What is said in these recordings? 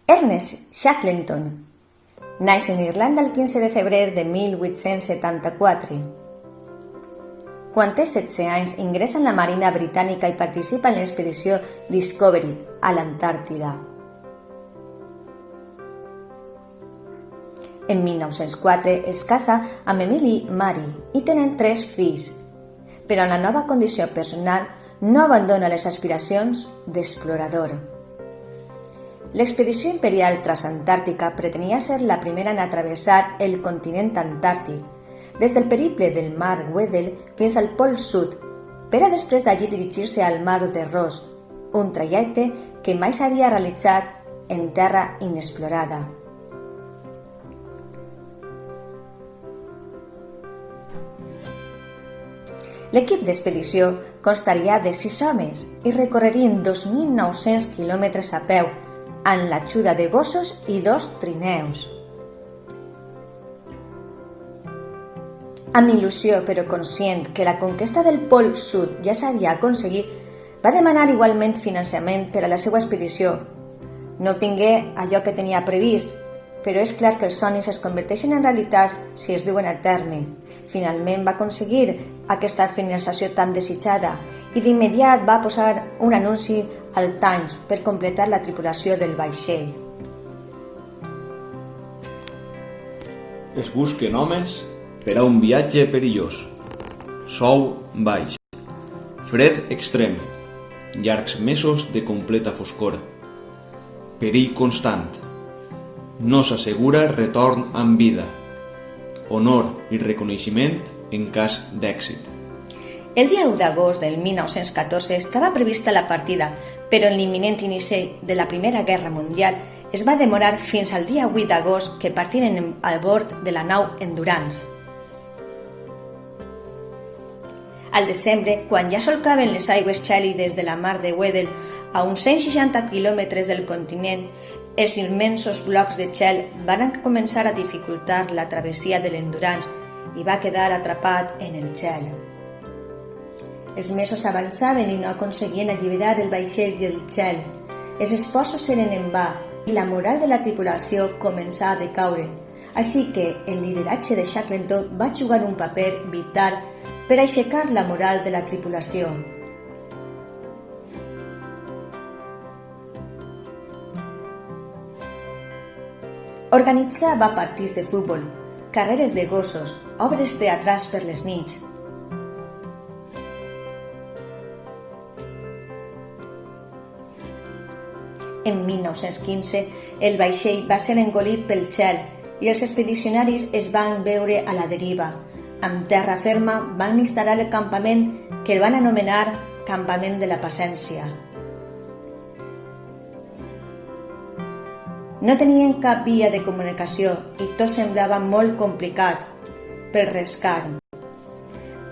Ernest Shackleton naix en Irlanda el 15 de febrer de 1874. Quan té 16 anys ingressa en la Marina Britànica i participa en l'expedició Discovery a l'Antàrtida. En 1904 es casa amb Emily Mary i tenen 3 fills, però en la nova condició personal no abandona les aspiracions d'explorador. L'expedició imperial transantàrtica pretenia ser la primera en travessar el continent antàrtic, des del periple del mar Weddell fins al Pol Sud, per a després d'allí dirigir-se al mar de Ross, un trajecte que mai s'havia realitzat en terra inexplorada. L'equip d'expedició constaria de 6 homes i recorrerien 2.900 quilòmetres a peu, amb l'ajuda de gossos i 2 trineus. Amb il·lusió però conscient que la conquesta del Pol Sud ja s'havia aconseguit, va demanar igualment finançament per a la seva expedició. No obtingué allò que tenia previst, però és clar que els somnis es converteixen en realitats si es duen a terme. Finalment va aconseguir aquesta finalització tan desitjada i d'immediat va posar un anunci al Times per completar la tripulació del vaixell. Es busquen homes per a un viatge perillós. Sou baix. Fred extrem. Llargs mesos de completa foscor. Perill constant. No s'assegura retorn amb vida. Honor i reconeixement en cas d'èxit. El dia 1 d'agost del 1914 estava prevista la partida, però en l'imminent inici de la Primera Guerra Mundial es va demorar fins al dia 8 d'agost que partiren a bord de la nau Endurance. Al desembre, quan ja solcaven les aigües gèlides de la mar de Weddell a uns 160 quilòmetres del continent, els immensos blocs de gel van començar a dificultar la travessia de l'Endurance i va quedar atrapat en el gel. Els mesos avançaven i no aconseguien alliberar el vaixell del gel. Els esforços eren en va i la moral de la tripulació començà a decaure, així que el lideratge de Shackleton va jugar un paper vital per aixecar la moral de la tripulació. Organitzava partits de futbol, carreres de gossos, obres teatrals per les nits. En 1915, el vaixell va ser engolit pel gel i els expedicionaris es van veure a la deriva. Amb terra ferma van instal·lar el campament que el van anomenar Campament de la Paciència. No tenien cap via de comunicació i tot semblava molt complicat pel rescat.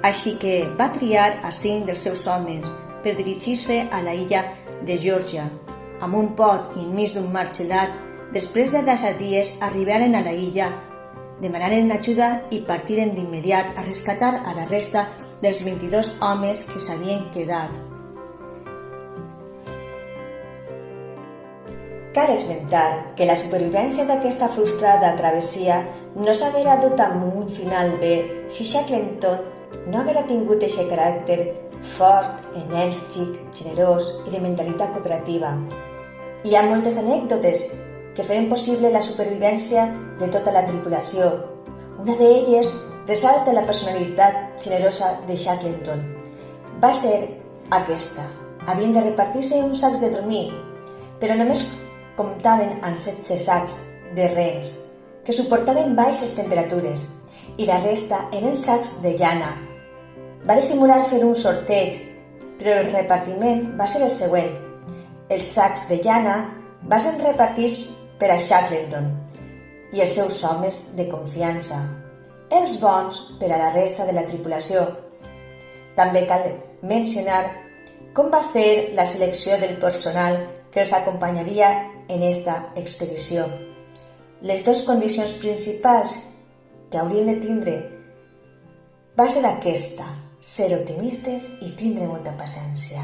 Així que va triar a 5 dels seus homes per dirigir-se a la illa de Geòrgia. Amb un pot i enmig d'un mar gelat, després de 17 dies arribaren a la illa, demanaren ajuda i partiren d'immediat a rescatar a la resta dels 22 homes que s'havien quedat. Cal esmentar que la supervivència d'aquesta frustrada travessia no s'haguera dut amb un final bé si Shackleton no haguera tingut aquest caràcter fort, enèrgic, generós i de mentalitat cooperativa. Hi ha moltes anècdotes que feren possible la supervivència de tota la tripulació. Una d'elles ressalta la personalitat generosa de Shackleton. Va ser aquesta. Havien de repartir-se uns sacs de dormir, però només comptaven amb 16 sacs de rens, que suportaven baixes temperatures, i la resta eren sacs de llana. Va dissimular fer un sorteig, però el repartiment va ser el següent. Els sacs de llana van ser repartits per a Shackleton i els seus homes de confiança, els bons per a la resta de la tripulació. També cal mencionar com va fer la selecció del personal que els acompanyaria en esta expedició. Les dues condicions principals que haurien de tindre va ser aquesta: ser optimistes i tindre molta paciència.